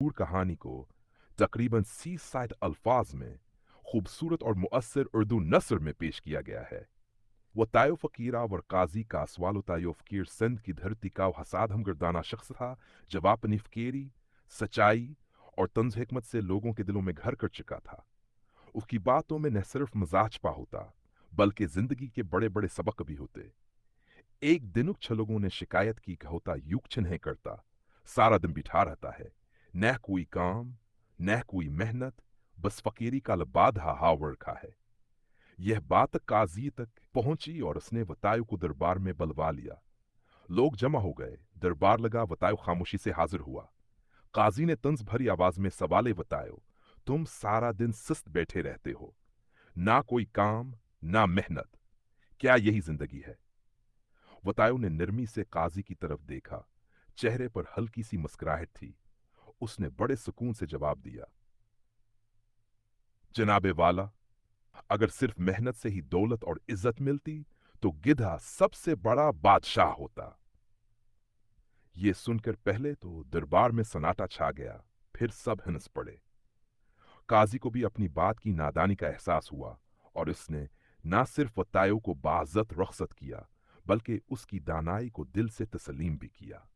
मशहूर कहानी को तकरीबन 30 अल्फाज में खूबसूरत और मुअस्सर उर्दू नस्र में पेश किया गया है। वतायो फ़कीरा वर काजी का सवाल तायो फ़कीर सिंध की धरती का हसाद हम गर्दाना शख्स था जब अपनी फ़कीरी सच्चाई और तंज हिकमत से लोगों के दिलों में घर कर चुका था। उसकी बातों में न सिर्फ मजाज पा होता बल्कि जिंदगी के बड़े बड़े सबक भी होते। एक दिन उच्च लोगों ने शिकायत की कि होता युग नहीं करता, सारा दिन बिठा रहता है, न कोई काम न कोई मेहनत, बस फकीरी का लबाधा हाव रखा है। यह बात काजी तक पहुंची और उसने वतायो को दरबार में बलवा लिया। लोग जमा हो गए, दरबार लगा, वतायो खामोशी से हाजिर हुआ। काजी ने तंज भरी आवाज में सवाले वतायो, तुम सारा दिन सुस्त बैठे रहते हो, ना कोई काम ना मेहनत, क्या यही जिंदगी है? वतायो ने नरमी से काजी की तरफ देखा, चेहरे पर हल्की सी मुस्कुराहट थी। उसने बड़े सुकून से जवाब दिया, जनाबे वाला, अगर सिर्फ मेहनत से ही दौलत और इज्जत मिलती तो गिधा सबसे बड़ा बादशाह होता। ये सुनकर पहले तो दरबार में सन्नाटा छा गया, फिर सब हंस पड़े। काजी को भी अपनी बात की नादानी का एहसास हुआ और उसने ना सिर्फ वतायो को बाज़त रुखसत किया बल्कि उसकी दानाई को दिल से तस्लीम भी किया।